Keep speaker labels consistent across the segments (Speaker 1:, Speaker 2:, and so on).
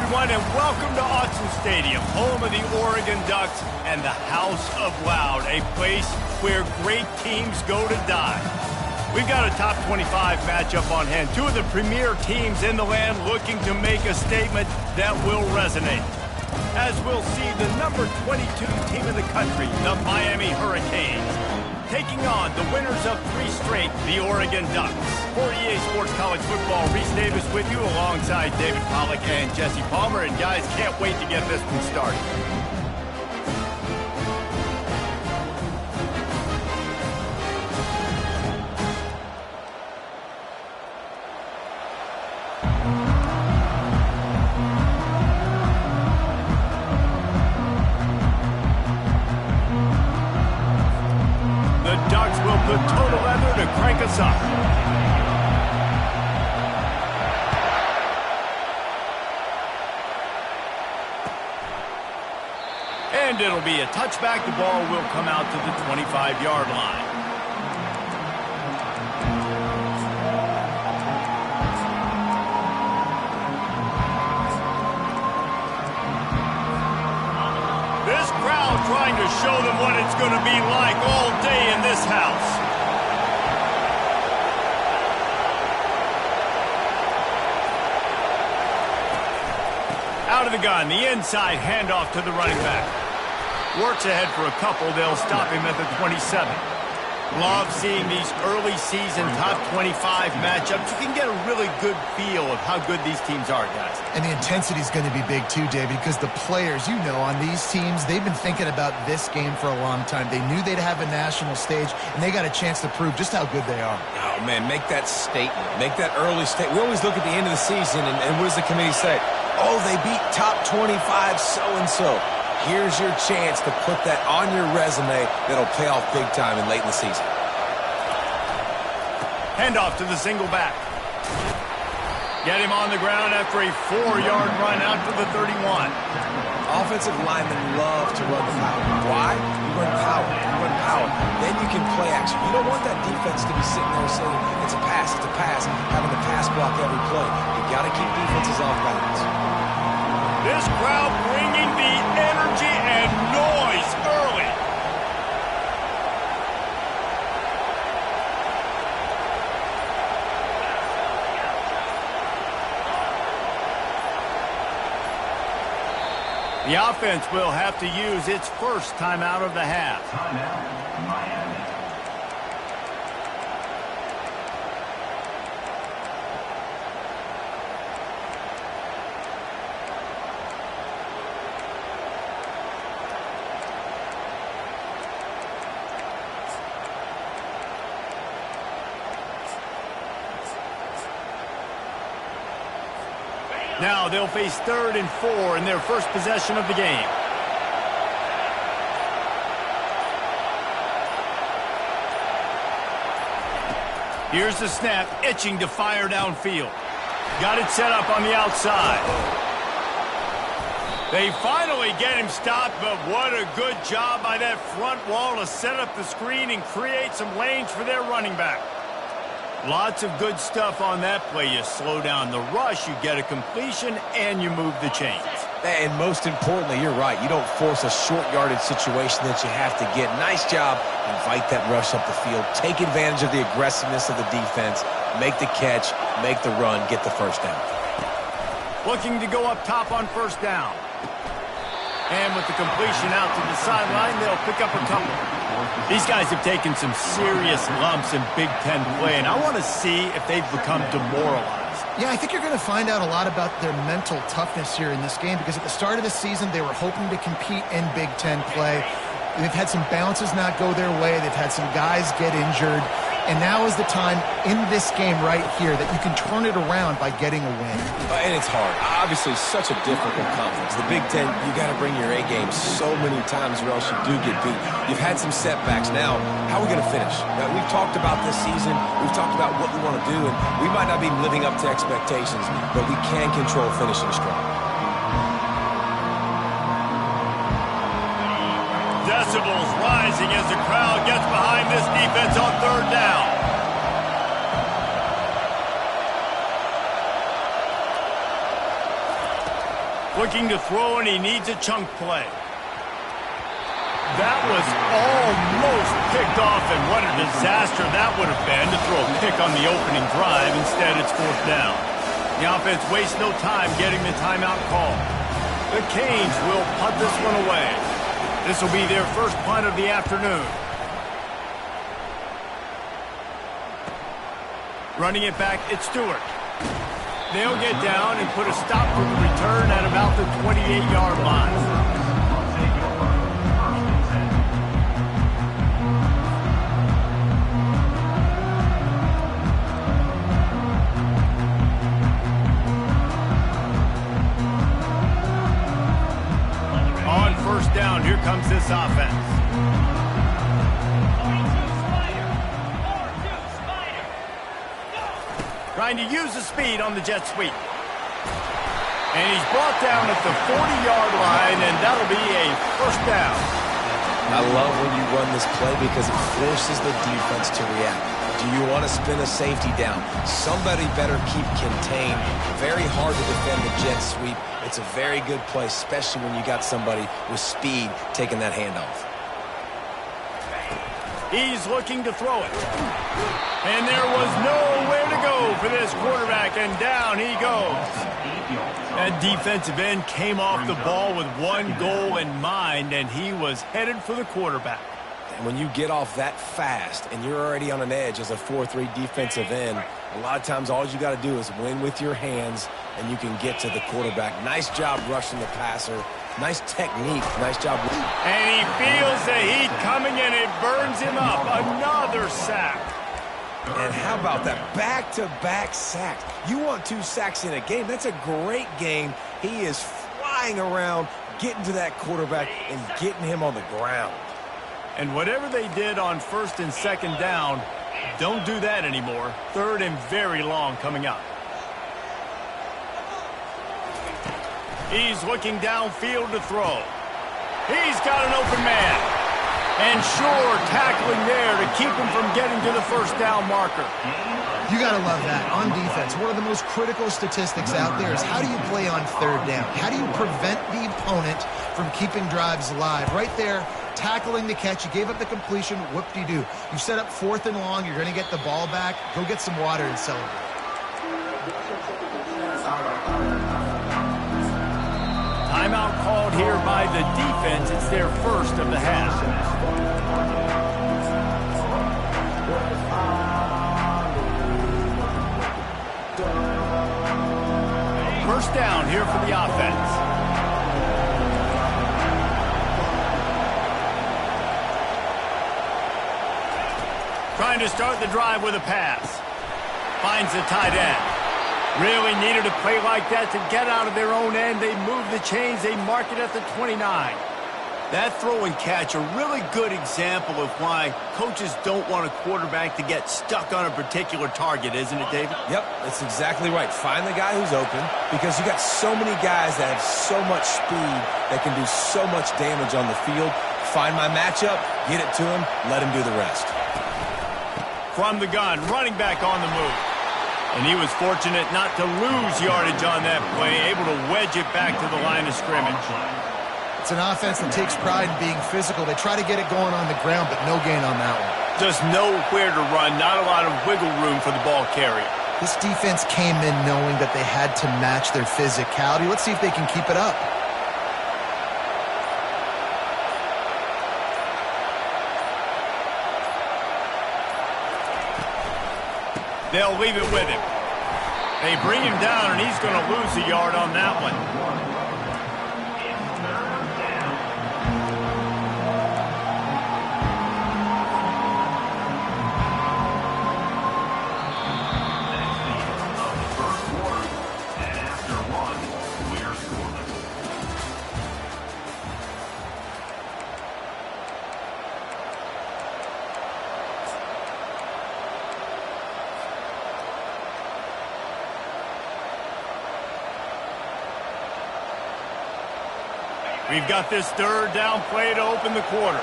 Speaker 1: everyone, and welcome to Autzen Stadium, home of the Oregon Ducks and the House of Loud, a place where great teams go to die. We've got a top 25 matchup on hand. Two of the premier teams in the land looking to make a statement that will resonate. As we'll see, the number 22 team in the country, the Miami Hurricanes, taking on the winners of 3 straight, the Oregon Ducks. For EA Sports College Football, Reese Davis with you alongside David Pollack and Jesse Palmer. And guys, can't wait to get this one started. The Ducks will put total leather to crank us up. And it'll be a touchback. The ball will come out to the 25-yard line. This crowd trying to show them what it's going to be like all day in this house. Out of the gun, the inside handoff to the running back. Works ahead for a couple. They'll stop him at the 27. Love seeing these early season top 25 matchups. You can get a really good feel of how good these teams are, guys.
Speaker 2: And the intensity is going to be big too, David, because the players, you know, on these teams, they've been thinking about this game for a long time. They knew they'd have a national stage, and they got a chance to prove just how good they are.
Speaker 3: Oh, man, make that statement. Make that early statement. We always look at the end of the season, and what does the committee say? Oh, they beat top 25 so-and-so. Here's your chance to put that on your resume that'll pay off big time and late in the season.
Speaker 1: Handoff to the single back. Get him on the ground after a 4-yard run out to the 31.
Speaker 3: Offensive linemen love to run power. Why? You run power. You run power. Then you can play action. You don't want that defense to be sitting there saying, it's a pass, having to pass block every play. You got to keep defenses off balance.
Speaker 1: This crowd bringing the energy and noise early. The offense will have to use its first timeout of the half. Timeout, Miami. Now they'll face 3rd and 4 in their first possession of the game. Here's the snap, itching to fire downfield. Got it set up on the outside. They finally get him stopped, but what a good job by that front wall to set up the screen and create some lanes for their running back. Lots of good stuff on that play. You slow down the rush, you get a completion, and you move the chains.
Speaker 3: And most importantly, you're right. You don't force a short yardage situation that you have to get. Nice job. Invite that rush up the field. Take advantage of the aggressiveness of the defense. Make the catch, make the run, get the first down.
Speaker 1: Looking to go up top on first down. And with the completion out to the sideline, they'll pick up a couple. These guys have taken some serious lumps in Big Ten play, and I want to see if they've become demoralized.
Speaker 2: Yeah, I think you're going to find out a lot about their mental toughness here in this game, because at the start of the season, they were hoping to compete in Big Ten play. They've had some bounces not go their way. They've had some guys get injured. And now is the time in this game right here that you can turn it around by getting a win.
Speaker 3: And it's hard. Obviously, such a difficult conference. The Big Ten, you got to bring your A game so many times or else you do get beat. You've had some setbacks. Now, how are we going to finish? We've talked about this season. We've talked about what we want to do, and we might not be living up to expectations, but we can control finishing strong.
Speaker 1: Decibels rising as the crowd gets behind this defense on 3rd down. Looking to throw, and he needs a chunk play. That was almost picked off, and what a disaster that would have been to throw a pick on the opening drive. Instead, it's 4th down. The offense wastes no time getting the timeout call. The Canes will punt this one away. This will be their first punt of the afternoon. Running it back, it's Stewart. They'll get down and put a stop to the return at about the 28-yard line. On first down, here comes this offense. Trying to use the speed on the jet sweep. And he's brought down at the 40-yard line, and that'll be a first down.
Speaker 3: I love when you run this play because it forces the defense to react. Do you want to spin a safety down? Somebody better keep contained. Very hard to defend the jet sweep. It's a very good play, especially when you got somebody with speed taking that handoff.
Speaker 1: He's looking to throw it. And there was nowhere to go for this quarterback, and down he goes. That defensive end came off the ball with one goal in mind, and he was headed for the quarterback.
Speaker 3: And when you get off that fast and you're already on an edge as a 4-3 defensive end, a lot of times all you got to do is win with your hands, and you can get to the quarterback. Nice job rushing the passer. Nice technique. Nice job.
Speaker 1: And he feels the heat coming, and it burns him up. Another sack.
Speaker 3: And how about that back-to-back sacks? You want 2 sacks in a game. That's a great game. He is flying around, getting to that quarterback and getting him on the ground.
Speaker 1: And whatever they did on 1st and 2nd down, don't do that anymore. 3rd and very long coming up. He's looking downfield to throw. He's got an open man. And sure, tackling there to keep him from getting to the first down marker.
Speaker 2: You got to love that. On defense, one of the most critical statistics out there is how do you play on 3rd down? How do you prevent the opponent from keeping drives alive? Right there, tackling the catch. You gave up the completion. Whoop-de-doo. You set up 4th and long. You're going to get the ball back. Go get some water and celebrate.
Speaker 1: Timeout called here by the defense. It's their first of the half. First down here for the offense. Trying to start the drive with a pass. Finds the tight end. Really needed a play like that to get out of their own end. They move the chains. They mark it at the 29. That throw and catch, a really good example of why coaches don't want a quarterback to get stuck on a particular target, isn't it, David?
Speaker 3: Yep, that's exactly right. Find the guy who's open because you got so many guys that have so much speed that can do so much damage on the field. Find my matchup, get it to him, let him do the rest.
Speaker 1: From the gun, running back on the move. And he was fortunate not to lose yardage on that play, able to wedge it back to the line of scrimmage.
Speaker 2: It's an offense that takes pride in being physical. They try to get it going on the ground, but no gain on that one.
Speaker 1: Just nowhere to run, not a lot of wiggle room for the ball carrier.
Speaker 2: This defense came in knowing that they had to match their physicality. Let's see if they can keep it up.
Speaker 1: They'll leave it with him. They bring him down, and he's going to lose a yard on that one. We've got this third down play to open the quarter.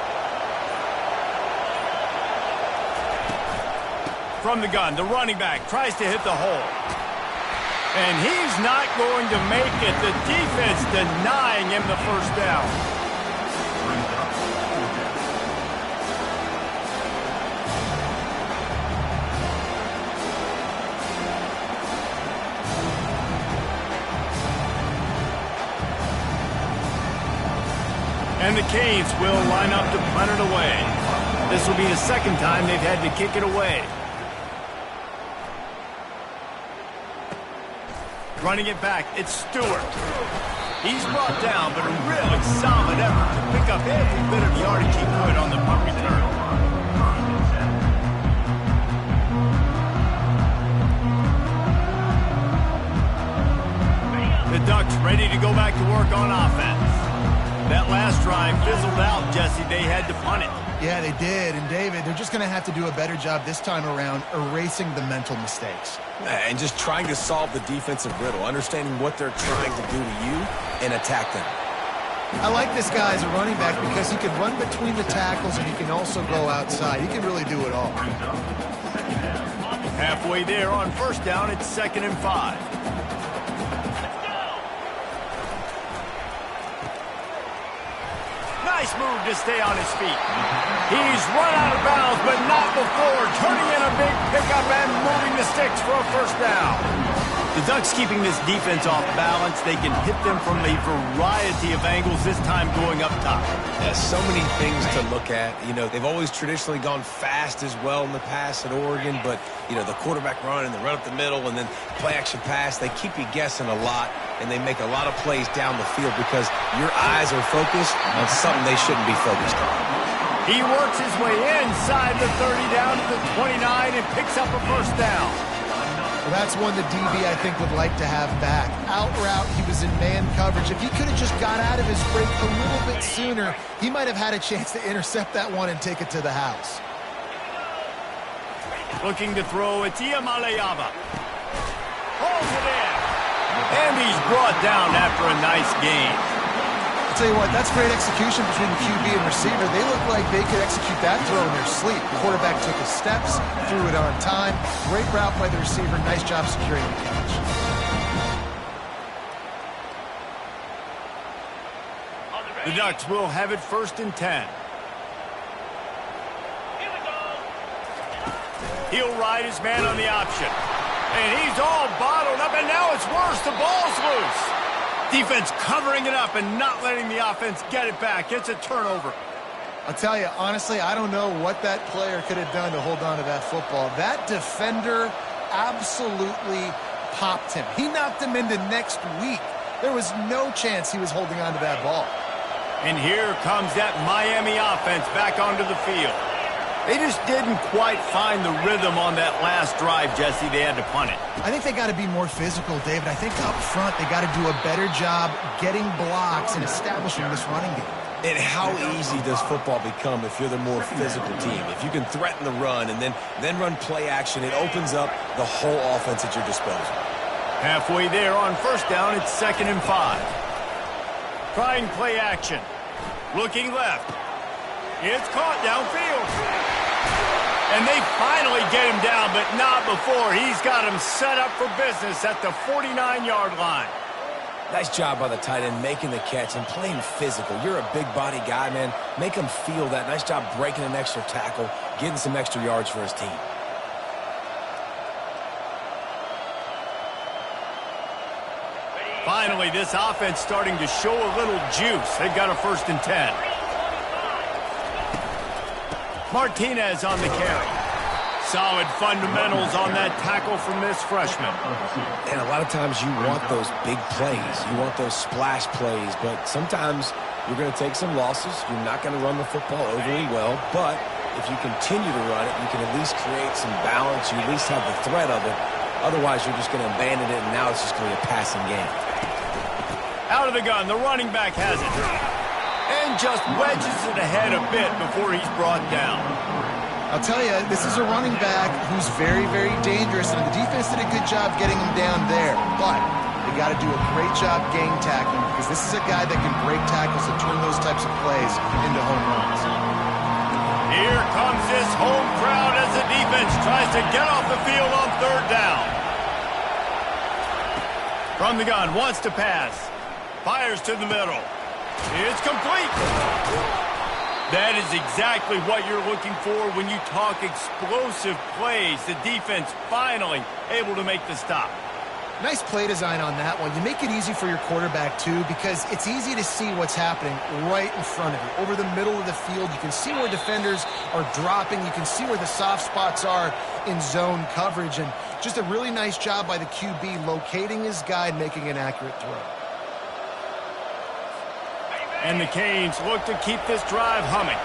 Speaker 1: From the gun, the running back tries to hit the hole. And he's not going to make it. The defense denying him the first down. And the Canes will line up to punt it away. This will be the second time they've had to kick it away. Running it back, it's Stewart. He's brought down, but a really solid effort to pick up every bit of yardage he could on the punt return. The Ducks ready to go back to work on offense. That last drive fizzled out, Jesse. They had to punt it.
Speaker 2: Yeah, they did. And, David, they're just going to have to do a better job this time around erasing the mental mistakes.
Speaker 3: And just trying to solve the defensive riddle, understanding what they're trying to do to you and attack them.
Speaker 2: I like this guy as a running back because he can run between the tackles and he can also go outside. He can really do it all.
Speaker 1: Halfway there on first down, it's 2nd and 5. Nice move to stay on his feet. He's run out of bounds, but not before turning in a big pickup and moving the sticks for a first down. The Ducks keeping this defense off balance. They can hit them from a variety of angles, this time going up top.
Speaker 3: There's so many things to look at. You know, they've always traditionally gone fast as well in the past at Oregon, but, you know, the quarterback run and the run up the middle and then play-action pass, they keep you guessing a lot, and they make a lot of plays down the field because your eyes are focused on something they shouldn't be focused on.
Speaker 1: He works his way inside the 30 down to the 29 and picks up a first down.
Speaker 2: Well, that's one the DB, I think, would like to have back. Out route, he was in man coverage. If he could have just got out of his break a little bit sooner, he might have had a chance to intercept that one and take it to the house.
Speaker 1: Looking to throw, it's Iamaleava. Holds it in. And he's brought down after a nice gain.
Speaker 2: I'll tell you what, that's great execution between the QB and receiver. They look like they could execute that throw in their sleep. The quarterback took his steps, threw it on time. Great route by the receiver. Nice job securing the catch.
Speaker 1: The Ducks will have it 1st and 10. He'll ride his man on the option. And he's all bottled up, and now it's worse. The ball's loose. Defense covering it up and not letting the offense get it back. It's a turnover.
Speaker 2: I'll tell you, honestly, I don't know what that player could have done to hold on to that football. That defender absolutely popped him. He knocked him into next week. There was no chance he was holding on to that ball.
Speaker 1: And here comes that Miami offense back onto the field. They just didn't quite find the rhythm on that last drive, Jesse. They had to punt it.
Speaker 2: I think they got to be more physical, David. I think up front they got to do a better job getting blocks and establishing this running game.
Speaker 3: And how easy does football become if you're the more physical team? If you can threaten the run and then run play action, it opens up the whole offense at your disposal.
Speaker 1: Halfway there on first down, it's 2nd and 5. Trying play action. Looking left. It's caught downfield. And they finally get him down, but not before. He's got him set up for business at the 49-yard line.
Speaker 3: Nice job by the tight end making the catch and playing physical. You're a big body guy, man. Make him feel that. Nice job breaking an extra tackle, getting some extra yards for his team.
Speaker 1: Finally, this offense starting to show a little juice. They've got a 1st and 10. Martinez on the carry. Solid fundamentals on that tackle from this freshman.
Speaker 3: And a lot of times you want those big plays. You want those splash plays. But sometimes you're going to take some losses. You're not going to run the football overly well. But if you continue to run it, you can at least create some balance. You at least have the threat of it. Otherwise, you're just going to abandon it, and now it's just going to be a passing game.
Speaker 1: Out of the gun, the running back has it. And just wedges it ahead a bit before he's brought down.
Speaker 2: I'll tell you, this is a running back who's very, very dangerous, and the defense did a good job getting him down there. But they got to do a great job gang tackling because this is a guy that can break tackles and turn those types of plays into home runs.
Speaker 1: Here comes this home crowd as the defense tries to get off the field on 3rd down. From the gun, wants to pass. Fires to the middle. It's complete. That is exactly what you're looking for when you talk explosive plays. The defense finally able to make the stop.
Speaker 2: Nice play design on that one. You make it easy for your quarterback, too, because it's easy to see what's happening right in front of you. Over the middle of the field, you can see where defenders are dropping. You can see where the soft spots are in zone coverage. And just a really nice job by the QB locating his guy and making an accurate throw.
Speaker 1: And the Canes look to keep this drive humming.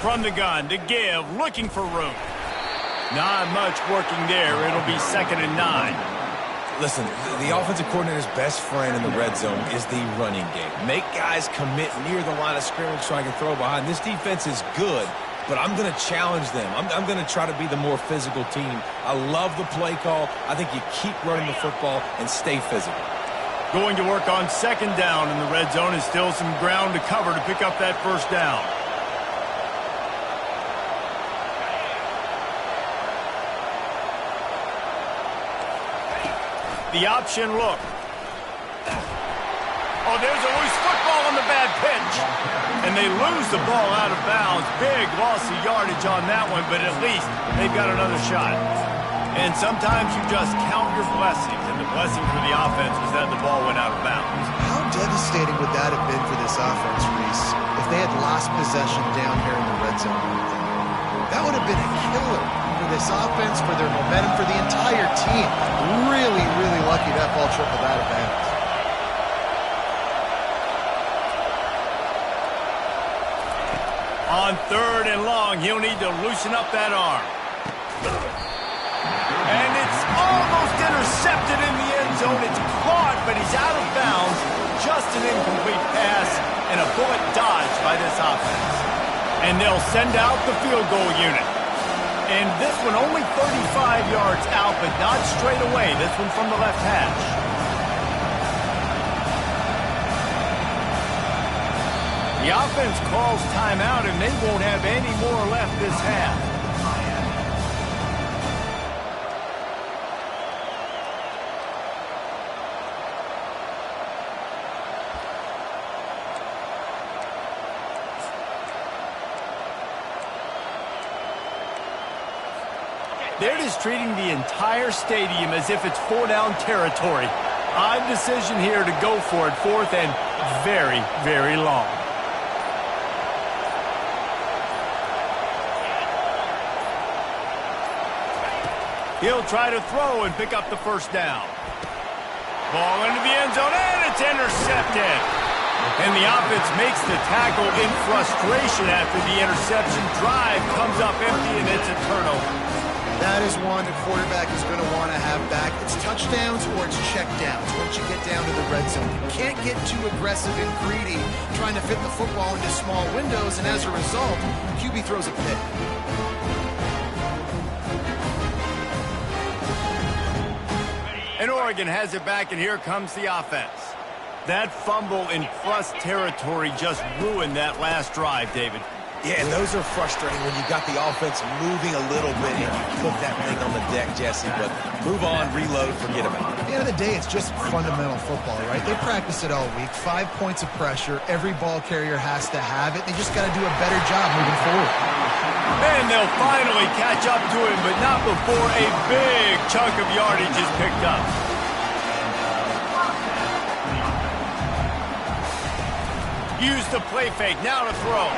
Speaker 1: From the gun to give, looking for room. Not much working there. It'll be 2nd and 9.
Speaker 3: Listen, the offensive coordinator's best friend in the red zone is the running game. Make guys commit near the line of scrimmage so I can throw behind. This defense is good, but I'm going to challenge them. I'm going to try to be the more physical team. I love the play call. I think you keep running the football and stay physical.
Speaker 1: Going to work on 2nd down in the red zone, is still some ground to cover to pick up that 1st down. The option look. Oh, there's a loose football on the bad pitch. And they lose the ball out of bounds. Big loss of yardage on that one, but at least they've got another shot. And sometimes you just count your blessings, and the blessing for the offense was that the ball went out of bounds.
Speaker 2: How devastating would that have been for this offense, Reese, if they had lost possession down here in the red zone? That would have been a killer for this offense, for their momentum, for the entire team. Really, really lucky that ball trickled out of bounds.
Speaker 1: On 3rd and long, he'll need to loosen up that arm. And it's almost intercepted in the end zone. It's caught, but he's out of bounds. Just an incomplete pass and a bullet dodged by this offense. And they'll send out the field goal unit. And this one only 35 yards out, but not straight away. This one from the left hash. The offense calls timeout, and they won't have any more left this half. They're just treating the entire stadium as if it's 4-down territory. Odd decision here to go for it, 4th and very, very long. He'll try to throw and pick up the 1st down. Ball into the end zone, and it's intercepted. And the offense makes the tackle in frustration after the interception. Drive comes up empty, and it's a turnover.
Speaker 2: That is one the quarterback is going to want to have back. It's touchdowns or it's checkdowns once you get down to the red zone. You can't get too aggressive and greedy trying to fit the football into small windows, and as a result, QB throws a pick.
Speaker 1: And Oregon has it back, and here comes the offense. That fumble in plus territory just ruined that last drive, David.
Speaker 3: Yeah, and those are frustrating when you got the offense moving a little bit and you put that thing on the deck, Jesse. But move on, reload, forget about it.
Speaker 2: At the end of the day, it's just fundamental football, right? They practice it all week. 5 points of pressure. Every ball carrier has to have it. They just got to do a better job moving forward.
Speaker 1: And they'll finally catch up to him, but not before a big chunk of yardage is picked up. Use the play fake, now to throw.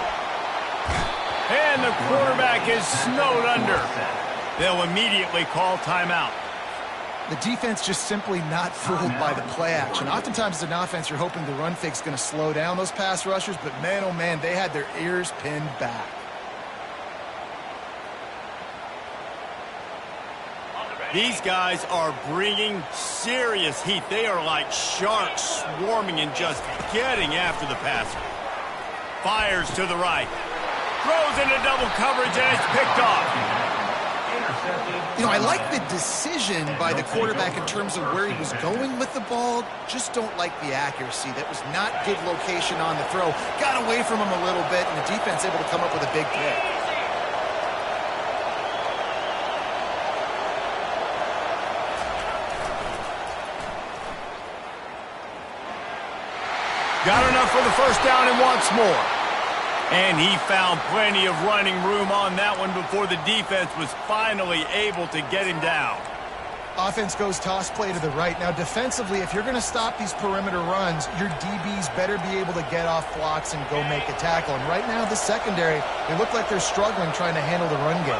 Speaker 1: And the quarterback is snowed under. They'll immediately call timeout.
Speaker 2: The defense just simply not fooled by the play action. Oftentimes as an offense, you're hoping the run fake's going to slow down those pass rushers, but man, oh man, they had their ears pinned back.
Speaker 1: These guys are bringing serious heat. They are like sharks swarming and just getting after the passer. Fires to the right. Throws into double coverage, and it's picked off.
Speaker 2: You know, I like the decision by the quarterback in terms of where he was going with the ball. Just don't like the accuracy. That was not good location on the throw. Got away from him a little bit, and the defense able to come up with a big pick.
Speaker 1: Got enough for the first down and wants more. And he found plenty of running room on that one before the defense was finally able to get him down.
Speaker 2: Offense goes toss play to the right. Now, defensively, if you're going to stop these perimeter runs, your DBs better be able to get off blocks and go make a tackle. And right now, the secondary, they look like they're struggling trying to handle the run game.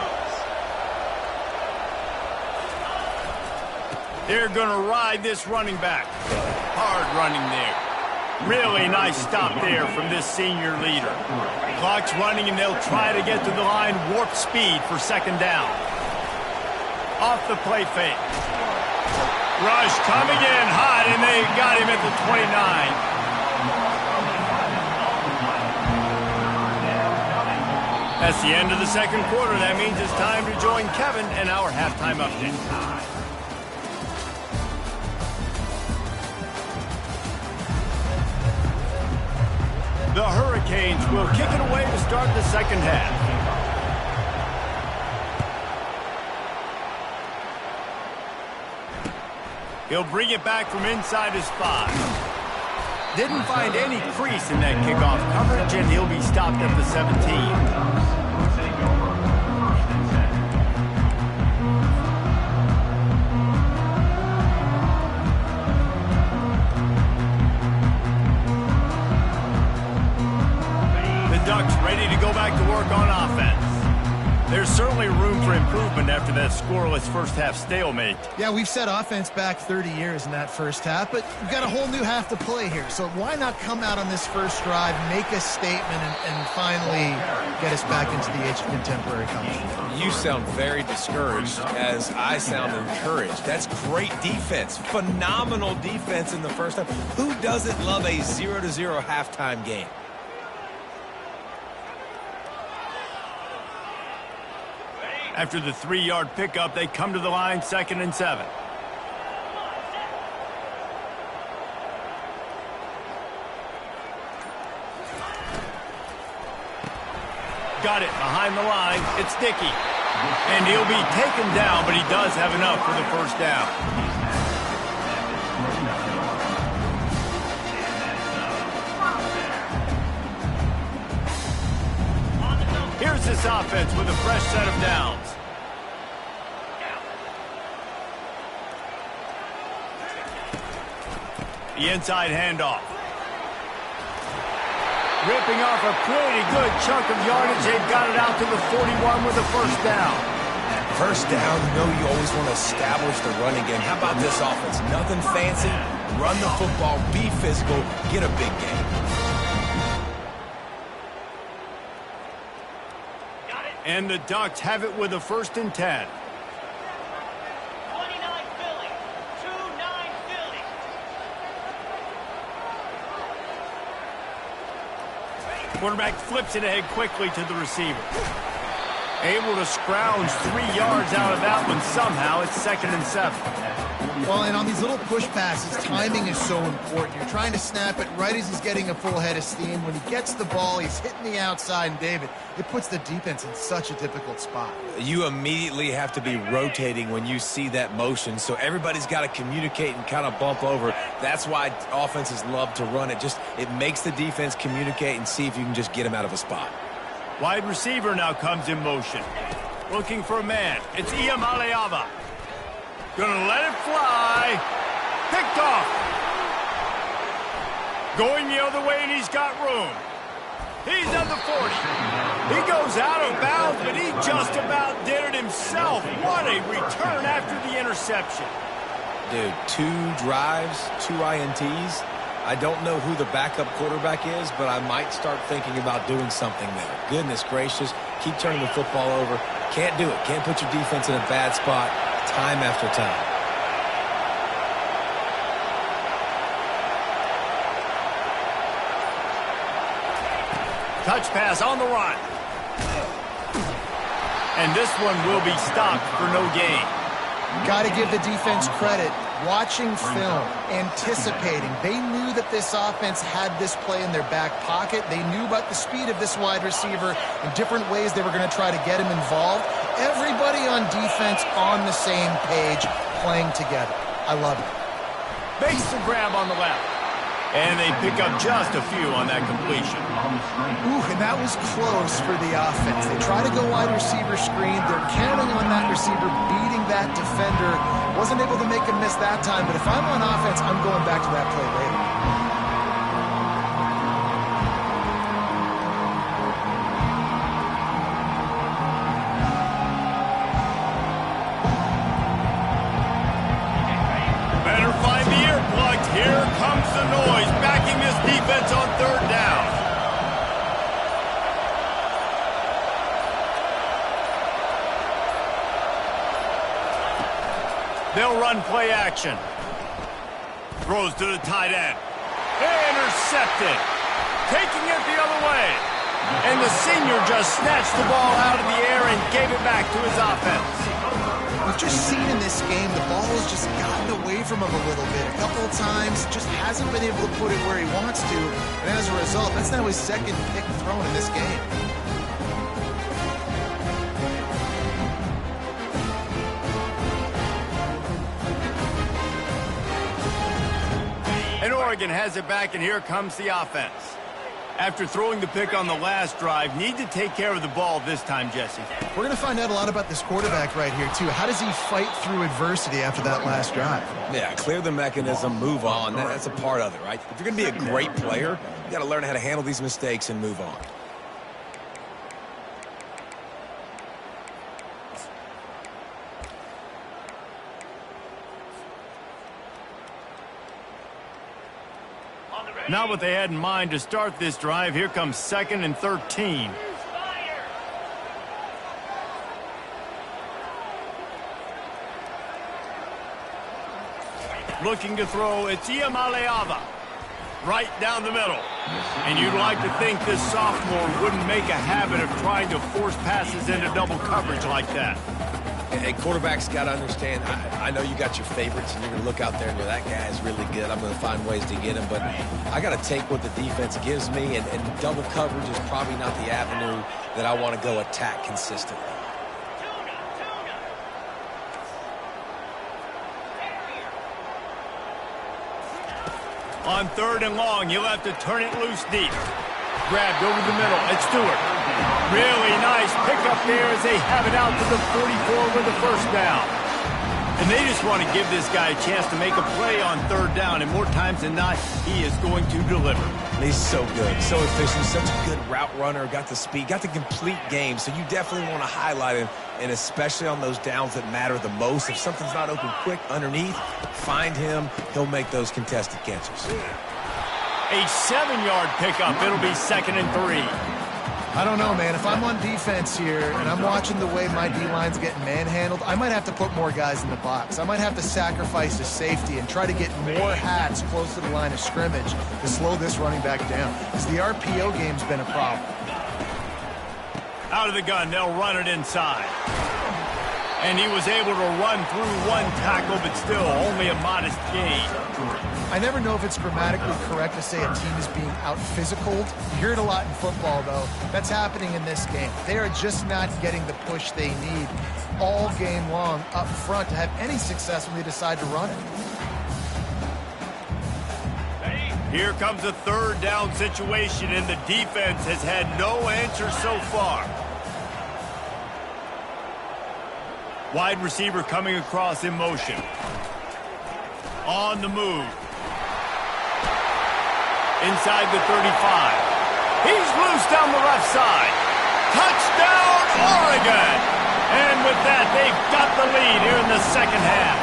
Speaker 1: They're going to ride this running back. Hard running there. Really nice stop there from this senior leader. Clock's running, and they'll try to get to the line warp speed for second down. Off the play fake. Rush coming in hot, and they got him at the 29. That's the end of the second quarter. That means it's time to join Kevin and our halftime update. The Hurricanes will kick it away to start the second half. He'll bring it back from inside his 5. Didn't find any crease in that kickoff coverage, and he'll be stopped at the 17. Ducks ready to go back to work on offense. There's certainly room for improvement after that scoreless first half stalemate.
Speaker 2: Yeah, we've set offense back 30 years in that first half, but we've got a whole new half to play here. So why not come out on this first drive, make a statement, and finally get us back into the age of contemporary comedy?
Speaker 3: You sound very discouraged as I sound encouraged. That's great defense. Phenomenal defense in the first half. Who doesn't love a 0-0 halftime game?
Speaker 1: After the 3-yard pickup, they come to the line, 2nd and 7. Got it behind the line. It's Dickey. And he'll be taken down, but he does have enough for the first down. Here's this offense with a fresh set of downs. The inside handoff. Ripping off a pretty good chunk of yardage. They've got it out to the 41 with a first down.
Speaker 3: First down, you know you always want to establish the running game. How about this offense? Nothing fancy. Run the football, be physical, get a big game.
Speaker 1: And the Ducks have it with a 1st and 10.
Speaker 4: 29 Philly. 2-9 Philly.
Speaker 1: Quarterback flips it ahead quickly to the receiver. Able to scrounge 3 yards out of that one somehow. It's 2nd and 7.
Speaker 2: Well, and on these little push passes, timing is so important. You're trying to snap it right as he's getting a full head of steam. When he gets the ball, he's hitting the outside, and David, it puts the defense in such a difficult spot.
Speaker 3: You immediately have to be rotating when you see that motion, so everybody's got to communicate and kind of bump over. That's why offenses love to run it. It makes the defense communicate and see if you can just get him out of a spot.
Speaker 1: Wide receiver now comes in motion. Looking for a man. It's Iamaleava. Gonna let it fly. Picked off. Going the other way, and he's got room. He's at the 40. He goes out of bounds, but he just about did it himself. What a return after the interception.
Speaker 3: Dude, 2 drives, 2 INTs. I don't know who the backup quarterback is, but I might start thinking about doing something there. Goodness gracious, keep turning the football over. Can't do it. Can't put your defense in a bad spot time after time.
Speaker 1: Touch pass on the run. And this one will be stopped for no gain.
Speaker 2: Got to give the defense credit. Watching film, anticipating. They knew that this offense had this play in their back pocket. They knew about the speed of this wide receiver and different ways they were going to try to get him involved. Everybody on defense on the same page, playing together. I love it.
Speaker 1: Makes the grab on the left. And they pick up just a few on that completion.
Speaker 2: Ooh, and that was close for the offense. They try to go wide receiver screen. They're counting on that receiver beating that defender. Wasn't able to make a miss that time, but if I'm on offense, I'm going back to that play later.
Speaker 1: Better find the earplugs. Here comes the noise, backing this defense on third down. They'll run play action. Throws to the tight end. Intercepted. Taking it the other way. And the senior just snatched the ball out of the air and gave it back to his offense.
Speaker 2: We've just seen in this game the ball has just gotten away from him a little bit. A couple of times, just hasn't been able to put it where he wants to. And as a result, that's now his second pick thrown in this game.
Speaker 1: And Oregon has it back, and here comes the offense. After throwing the pick on the last drive, need to take care of the ball this time, Jesse.
Speaker 2: We're going to find out a lot about this quarterback right here, too. How does he fight through adversity after that last drive?
Speaker 3: Yeah, clear the mechanism, move on. That's a part of it, right? If you're going to be a great player, you got to learn how to handle these mistakes and move on.
Speaker 1: Not what they had in mind to start this drive. Here comes 2nd and 13. Looking to throw, it's Iamaleava. Right down the middle. And you'd like to think this sophomore wouldn't make a habit of trying to force passes into double coverage like that.
Speaker 3: Hey, quarterbacks got to understand, I know you got your favorites, and you're going to look out there and go, that guy's really good. I'm going to find ways to get him. But I got to take what the defense gives me, and double coverage is probably not the avenue that I want to go attack consistently.
Speaker 1: On 3rd and long, you'll have to turn it loose deep. Grabbed over the middle. It's Stewart. Really nice pickup there as they have it out to the 44 with the first down. And they just want to give this guy a chance to make a play on 3rd down, and more times than not, he is going to deliver.
Speaker 3: He's so good, so efficient, such a good route runner, got the speed, got the complete game, so you definitely want to highlight him, and especially on those downs that matter the most. If something's not open quick underneath, find him, he'll make those contested catches.
Speaker 1: A 7-yard pickup. It'll be 2nd and 3.
Speaker 2: I don't know, man. If I'm on defense here and I'm watching the way my D-line's getting manhandled, I might have to put more guys in the box. I might have to sacrifice a safety and try to get more hats close to the line of scrimmage to slow this running back down. Because the RPO game's been a problem.
Speaker 1: Out of the gun, they'll run it inside. And he was able to run through one tackle, but still only a modest gain.
Speaker 2: I never know if it's grammatically correct to say a team is being out-physicaled. You hear it a lot in football, though. That's happening in this game. They are just not getting the push they need all game long up front to have any success when they decide to run it.
Speaker 1: Here comes a 3rd down situation, and the defense has had no answer so far. Wide receiver coming across in motion. On the move. Inside the 35. He's loose down the left side. Touchdown, Oregon! And with that, they've got the lead here in the 2nd half.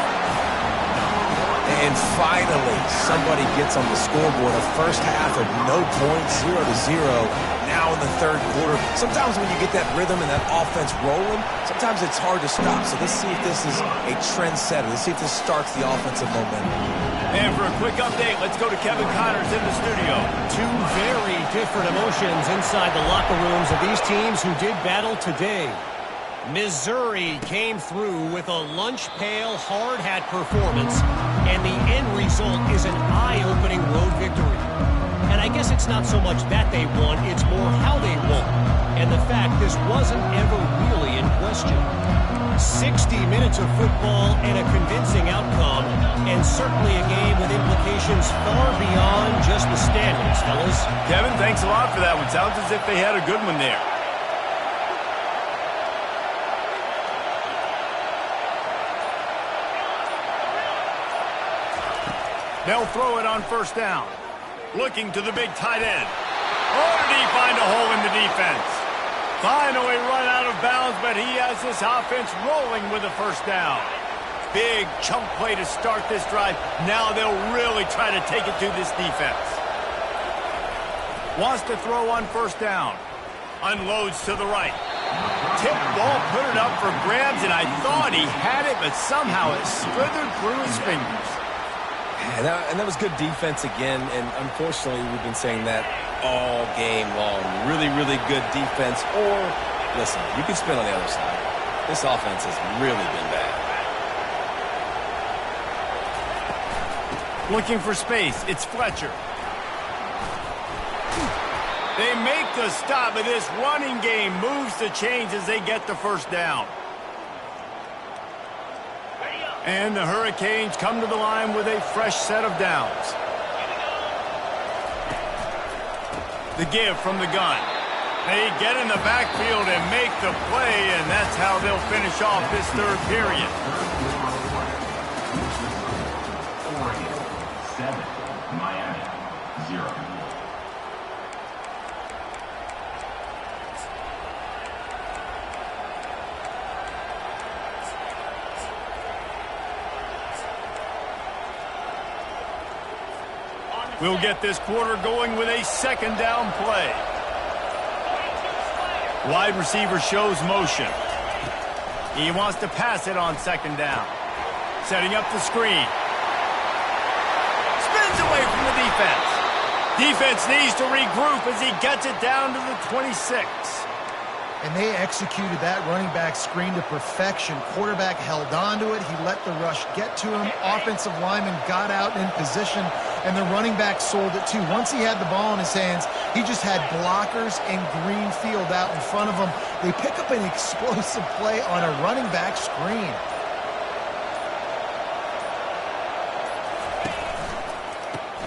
Speaker 3: And finally, somebody gets on the scoreboard. A first half of no points, 0-0. Now in the 3rd quarter. Sometimes when you get that rhythm and that offense rolling, sometimes it's hard to stop. So let's see if this is a trendsetter. Let's see if this starts the offensive momentum.
Speaker 1: And for a quick update, let's go to Kevin Connors in the studio.
Speaker 5: Two very different emotions inside the locker rooms of these teams who did battle today. Missouri came through with a lunch pail hard hat performance, and the end result is an eye-opening road victory. And I guess it's not so much that they won, it's more how they won. And the fact this wasn't ever really in question. 60 minutes of football and a convincing outcome, and certainly a game with implications far beyond just the standings, fellas.
Speaker 1: Kevin, thanks a lot for that one. Sounds as if they had a good one there. They'll throw it on first down. Looking to the big tight end. Oh, did he find a hole in the defense? Finally run out of bounds, but he has this offense rolling with a first down. Big chunk play to start this drive. Now they'll really try to take it to this defense. Wants to throw on first down. Unloads to the right. Tip ball, put it up for grabs, and I thought he had it, but somehow it slithered through his fingers.
Speaker 3: Yeah, and that was good defense again, and unfortunately we've been saying that all game long. Really, really good defense, or, listen, you can spin on the other side. This offense has really been bad.
Speaker 1: Looking for space, it's Fletcher. They make the stop, but this running game moves the chains as they get the first down. And the Hurricanes come to the line with a fresh set of downs. The give from the gun. They get in the backfield and make the play, and that's how they'll finish off this third period.
Speaker 6: Oregon 7, Miami 0.
Speaker 1: We'll get this quarter going with a second down play. Wide receiver shows motion. He wants to pass it on second down. Setting up the screen. Spins away from the defense. Defense needs to regroup as he gets it down to the 26.
Speaker 2: And they executed that running back screen to perfection. Quarterback held on to it. He let the rush get to him. Offensive lineman got out in position, and the running back sold it too. Once he had the ball in his hands, he just had blockers and green field out in front of him. They pick up an explosive play on a running back screen.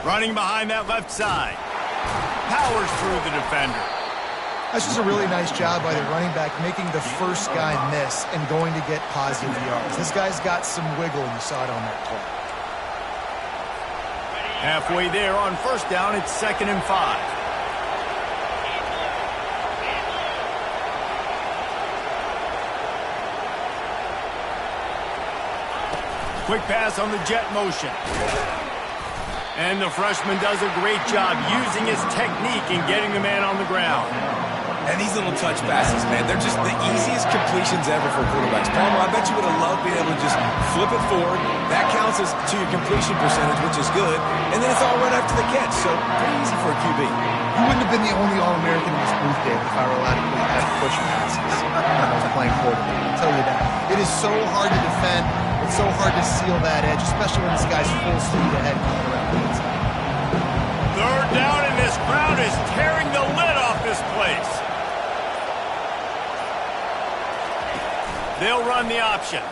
Speaker 1: Running behind that left side. Powers through the defender.
Speaker 2: That's just a really nice job by the running back, making the first guy miss and going to get positive yards. This guy's got some wiggle, and you saw it on that play.
Speaker 1: Halfway there on first down, it's 2nd and 5. Quick pass on the jet motion. And the freshman does a great job using his technique and getting the man on the ground.
Speaker 3: And these little touch passes, man, they're just the easiest completions ever for quarterbacks. Palmer, I bet you would have loved being able to just flip it forward. That counts as to your completion percentage, which is good. And then it's all right after the catch, so pretty easy for a QB.
Speaker 2: You wouldn't have been the only All-American in this booth, Dave, if I were allowed to have push passes when I was playing quarterback. I'll tell you that. It is so hard to defend. It's so hard to seal that edge, especially when this guy's full speed ahead coming around the inside.
Speaker 1: Third down, and this crowd is tearing the lid off this place. They'll run the option.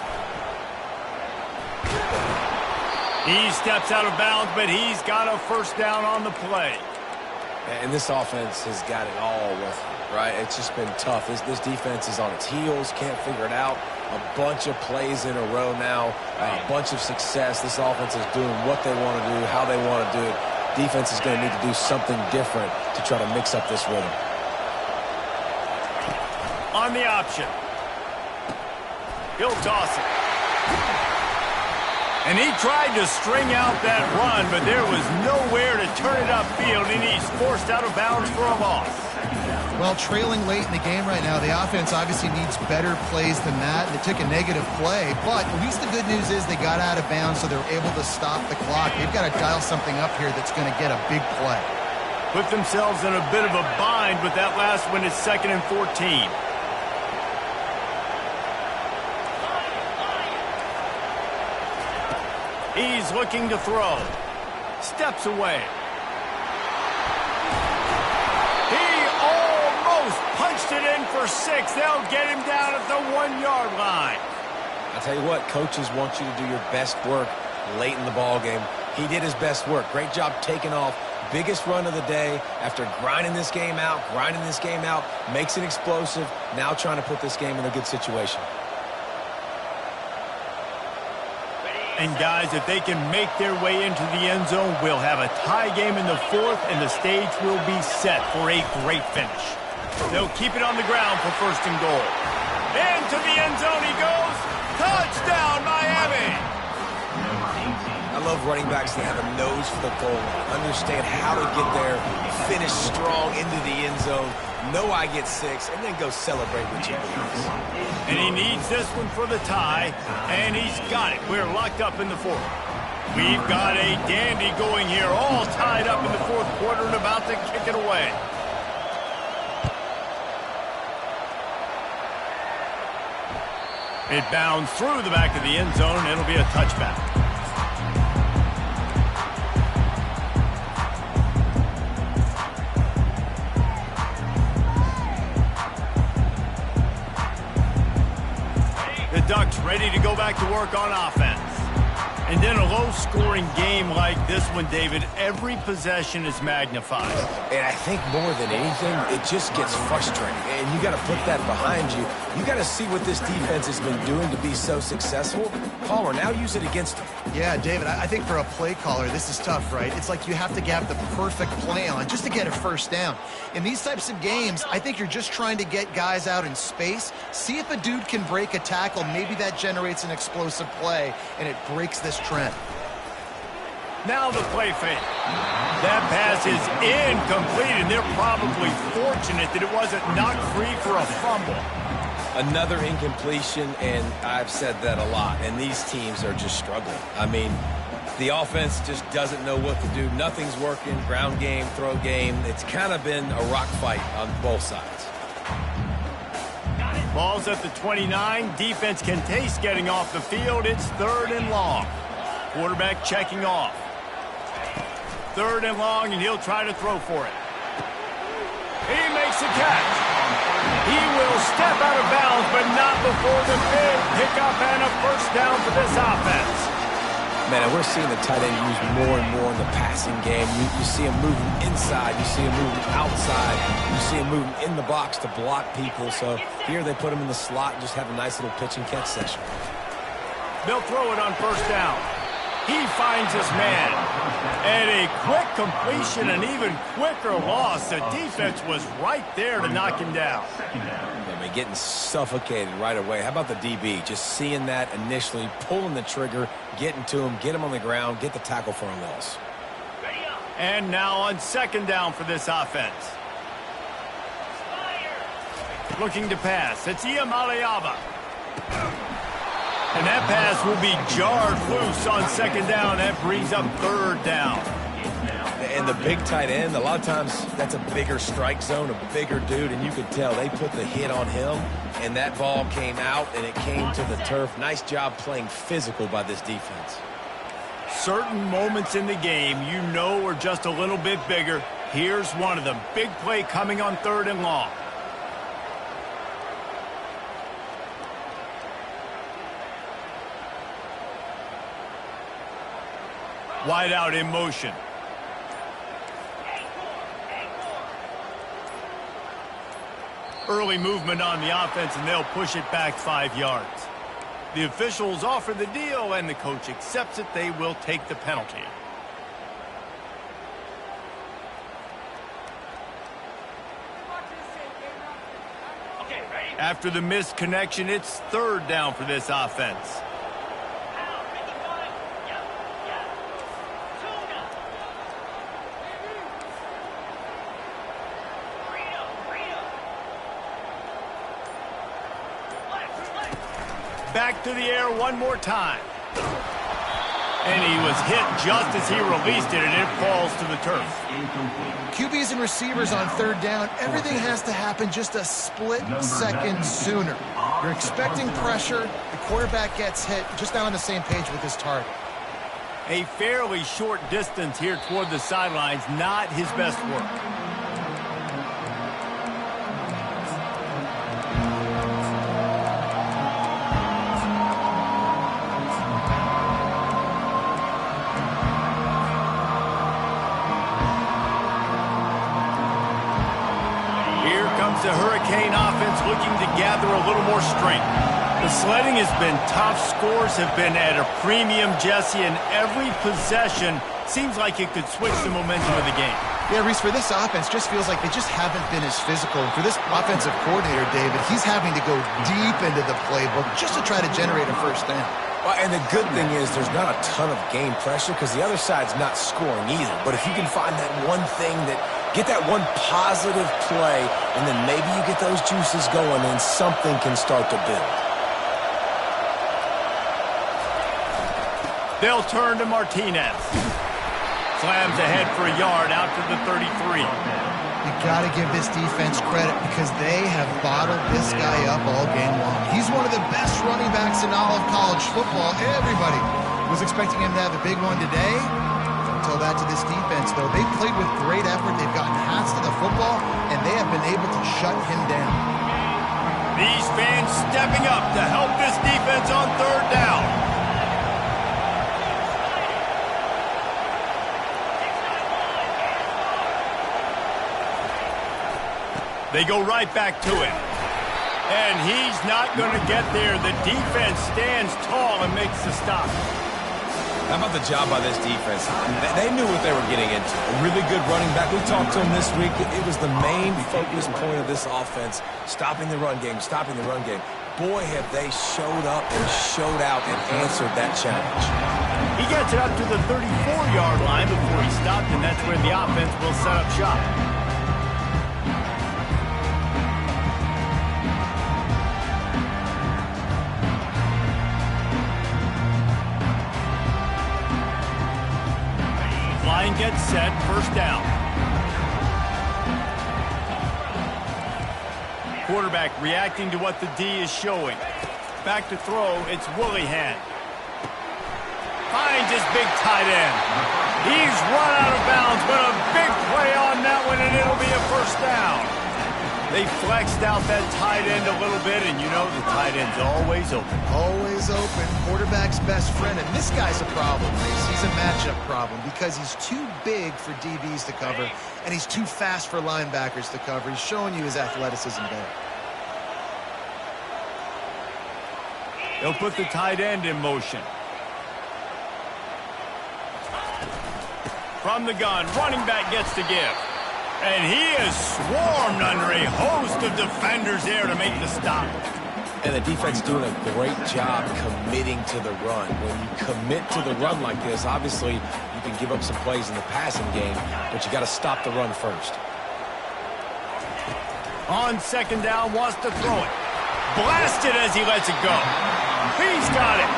Speaker 1: He steps out of bounds, but he's got a first down on the play.
Speaker 3: And this offense has got it all with them, right? It's just been tough. This defense is on its heels, can't figure it out. A bunch of plays in a row now, a bunch of success. This offense is doing what they want to do, how they want to do it. Defense is going to need to do something different to try to mix up this rhythm.
Speaker 1: On the option. He'll toss it. And he tried to string out that run, but there was nowhere to turn it upfield, and he's forced out of bounds for a loss.
Speaker 2: Well, trailing late in the game right now, the offense obviously needs better plays than that, and they took a negative play. But at least the good news is they got out of bounds, so they're able to stop the clock. They've got to dial something up here that's going to get a big play.
Speaker 1: Put themselves in a bit of a bind, but that last one is 2nd and 14. He's looking to throw. Steps away. He almost punched it in for 6. They'll get him down at the 1-yard line.
Speaker 3: I tell you what, coaches want you to do your best work late in the ball game. He did his best work. Great job taking off. Biggest run of the day after grinding this game out, makes it explosive. Now trying to put this game in a good situation.
Speaker 1: And guys, if they can make their way into the end zone, we'll have a tie game in the fourth, and the stage will be set for a great finish. They'll keep it on the ground for first and goal. Into the end zone he goes. Touchdown, Miami!
Speaker 3: I love running backs that have a nose for the goal line, understand how to get there, finish strong into the end zone, know I get 6, and then go celebrate with your boys.
Speaker 1: And he needs this one for the tie, and he's got it. We're locked up in the fourth. We've got a dandy going here, all tied up in the fourth quarter and about to kick it away. It bounds through the back of the end zone. It'll be a touchback. The Ducks ready to go back to work on offense. And in a low-scoring game like this one, David, every possession is magnified.
Speaker 3: And I think more than anything, it just gets frustrating. And you got to put that behind you. You got to see what this defense has been doing to be so successful. Palmer, now use it against them.
Speaker 2: Yeah, David, I think for a play caller, this is tough, right? It's like you have to have the perfect play on just to get a first down. In these types of games, I think you're just trying to get guys out in space, see if a dude can break a tackle. Maybe that generates an explosive play, and it breaks this trend.
Speaker 1: Now the play fake. That pass is incomplete, and they're probably fortunate that it wasn't knocked free for a fumble.
Speaker 3: Another incompletion, and I've said that a lot, and these teams are just struggling. I mean, the offense just doesn't know what to do. Nothing's working. Ground game, throw game. It's kind of been a rock fight on both sides.
Speaker 1: Ball's at the 29. Defense can taste getting off the field. It's 3rd and long. Quarterback checking off. 3rd and long, and he'll try to throw for it. He makes a catch. He will step out of bounds, but not before the big pickup and a first down for this offense.
Speaker 3: Man, and we're seeing the tight end used more and more in the passing game. You see him moving inside. You see him moving outside. You see him moving in the box to block people. So here they put him in the slot and just have a nice little pitch and catch session.
Speaker 1: They'll throw it on first down. He finds his man. And a quick completion, an even quicker loss. The defense was right there to knock him down.
Speaker 3: I mean, getting suffocated right away. How about the DB? Just seeing that initially, pulling the trigger, getting to him, get him on the ground, get the tackle for a loss.
Speaker 1: And now on 2nd down for this offense. Looking to pass. It's Iamaleava. And that pass will be jarred loose on 2nd down. That brings up 3rd down.
Speaker 3: And the big tight end, a lot of times that's a bigger strike zone, a bigger dude, and you could tell they put the hit on him, and that ball came out, and it came to the turf. Nice job playing physical by this defense.
Speaker 1: Certain moments in the game you know are just a little bit bigger. Here's one of them. Big play coming on 3rd and long. Wide out in motion. Early movement on the offense, and they'll push it back 5 yards. The officials offer the deal, and the coach accepts it. They will take the penalty. After the missed connection, it's 3rd down for this offense. Back to the air one more time. And he was hit just as he released it, and it falls to the turf.
Speaker 2: QBs and receivers on 3rd down, everything has to happen just a split second sooner. You're expecting pressure, the quarterback gets hit, just not on the same page with his target.
Speaker 1: A fairly short distance here toward the sidelines, not his best work. Hurricane offense looking to gather a little more strength. The sledding has been tough. Scores have been at a premium, Jesse, and every possession seems like it could switch the momentum of the game.
Speaker 2: Yeah, Reese, for this offense, just feels like they just haven't been as physical. And for this offensive coordinator, David, he's having to go deep into the playbook just to try to generate a first down.
Speaker 3: Well, and the good thing is there's not a ton of game pressure because the other side's not scoring either. But if you can find that one thing get that one positive play, and then maybe you get those juices going and something can start to build.
Speaker 1: They'll turn to Martinez. Slams ahead for a yard out to the 33.
Speaker 2: You got to give this defense credit because they have bottled this guy up all game long. He's one of the best running backs in all of college football. Everybody was expecting him to have a big one today. Don't tell that to this defense, though. They played with great effort. They've gotten hats to the football, and they have been able to shut him down.
Speaker 1: These fans stepping up to help this defense on third down. They go right back to him. And he's not going to get there. The defense stands tall and makes the stop.
Speaker 3: How about the job by this defense? They knew what they were getting into. A really good running back. We talked to him this week. It was the main focus point of this offense, stopping the run game, stopping the run game. Boy, have they showed up and showed out and answered that challenge.
Speaker 1: He gets it up to the 34-yard line before he stopped, and that's where the offense will set up shop. Line gets set, first down. Quarterback reacting to what the D is showing. Back to throw, it's Willihan. Finds his big tight end. He's run out of bounds, but a big play on that one, and it'll be a first down. They flexed out that tight end a little bit, and you know the tight end's always open.
Speaker 2: Always open. Quarterback's best friend, and this guy's a problem, Reese. He's a matchup problem because he's too big for DBs to cover, and he's too fast for linebackers to cover. He's showing you his athleticism there.
Speaker 1: They'll put the tight end in motion. From the gun, running back gets to give. And he is swarmed under a host of defenders there to make the stop.
Speaker 3: And the defense doing a great job committing to the run. When you commit to the run like this, obviously you can give up some plays in the passing game, but you got to stop the run first.
Speaker 1: On second down, wants to throw it. Blasted as he lets it go. He's got it.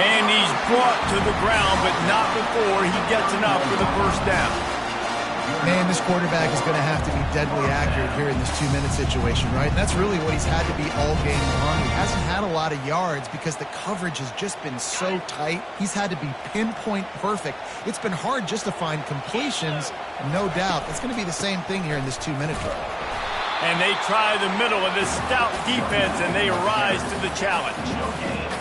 Speaker 1: And he's brought to the ground, but not before he gets enough for the first down.
Speaker 2: Man, this quarterback is going to have to be deadly accurate here in this 2-minute situation, right? And that's really what he's had to be all game long. He hasn't had a lot of yards because the coverage has just been so tight. He's had to be pinpoint perfect. It's been hard just to find completions, and no doubt that's going to be the same thing here in this 2-minute drill.
Speaker 1: And they try the middle of this stout defense, and they rise to the challenge.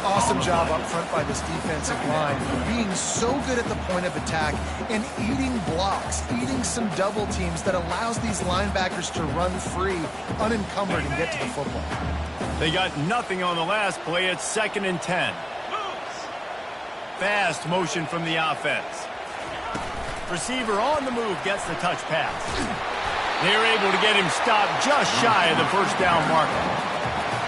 Speaker 2: Awesome job up front by this defensive line, being so good at the point of attack and eating blocks, eating some double teams that allows these linebackers to run free, unencumbered, and get to the football.
Speaker 1: They got nothing on the last play. It's 2nd and 10. Fast motion from the offense. Receiver on the move gets the touch pass. They're able to get him stopped just shy of the first down marker.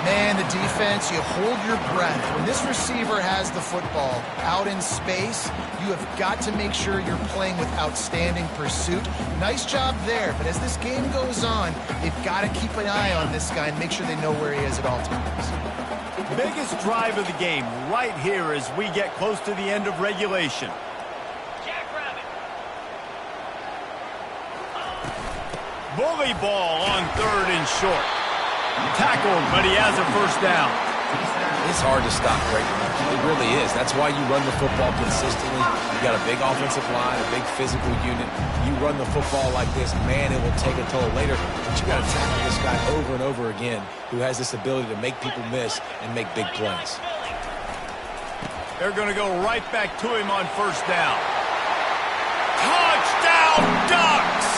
Speaker 2: Man, the defense, you hold your breath. When this receiver has the football out in space, you have got to make sure you're playing with outstanding pursuit. Nice job there, but as this game goes on, they've got to keep an eye on this guy and make sure they know where he is at all times.
Speaker 1: Biggest drive of the game right here as we get close to the end of regulation. Bully ball on 3rd and short. Tackled, but he has a first down.
Speaker 3: It's hard to stop great running. It really is. That's why you run the football consistently. You got a big offensive line, a big physical unit. You run the football like this, man, it will take a toll later. But you got to tackle this guy over and over again who has this ability to make people miss and make big plays.
Speaker 1: They're going to go right back to him on first down. Touchdown, Ducks!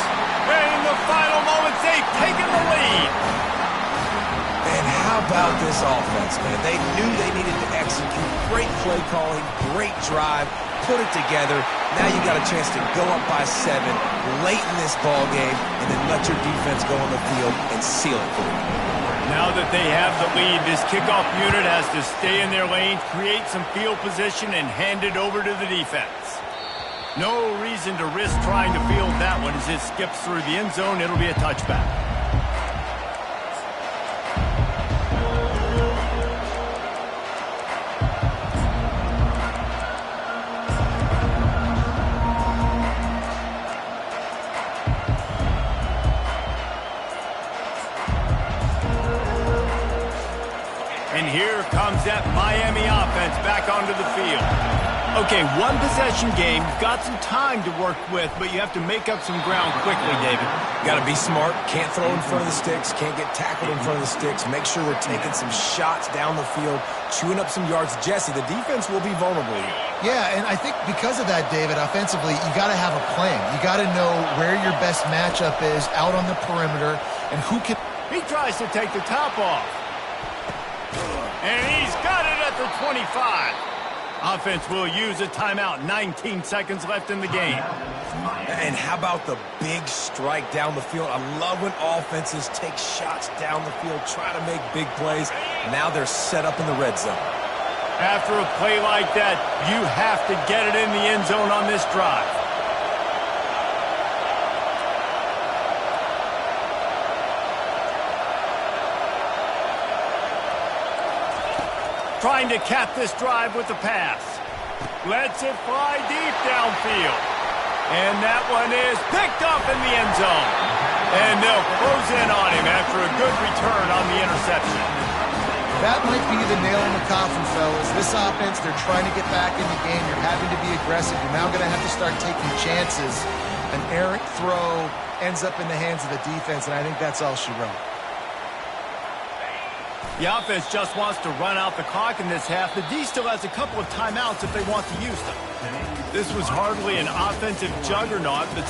Speaker 1: And in the final moments, they've taken the lead.
Speaker 3: about this offense, man? They knew they needed to execute. Great play calling, great drive, put it together. Now you got a chance to go up by 7 late in this ball game and then let your defense go on the field and seal it for you.
Speaker 1: Now that they have the lead, this kickoff unit has to stay in their lane, create some field position, and hand it over to the defense. No reason to risk trying to field that one. As it skips through the end zone, it'll be a touchback. And here comes that Miami offense back onto the field. Okay, one possession game. You've got some time to work with, but you have to make up some ground quickly, David.
Speaker 3: Got to be smart. Can't throw in front of the sticks. Can't get tackled in front of the sticks. Make sure we're taking some shots down the field, chewing up some yards. Jesse, the defense will be vulnerable here.
Speaker 2: Yeah, and I think because of that, David, offensively, you got to have a plan. You got to know where your best matchup is out on the perimeter and who can...
Speaker 1: He tries to take the top off. And he's got it at the 25. Offense will use a timeout. 19 seconds left in the game.
Speaker 3: And how about the big strike down the field? I love when offenses take shots down the field, try to make big plays. Now they're set up in the red zone.
Speaker 1: After a play like that, you have to get it in the end zone on this drive. Trying to cap this drive with the pass. Lets it fly deep downfield. And that one is picked up in the end zone. And they'll close in on him after a good return on the interception.
Speaker 2: That might be the nail in the coffin, fellas. This offense, they're trying to get back in the game. You're having to be aggressive. You're now going to have to start taking chances. An errant throw ends up in the hands of the defense, and I think that's all she wrote.
Speaker 1: The offense just wants to run out the clock in this half. The D still has a couple of timeouts if they want to use them. This was hardly an offensive juggernaut, but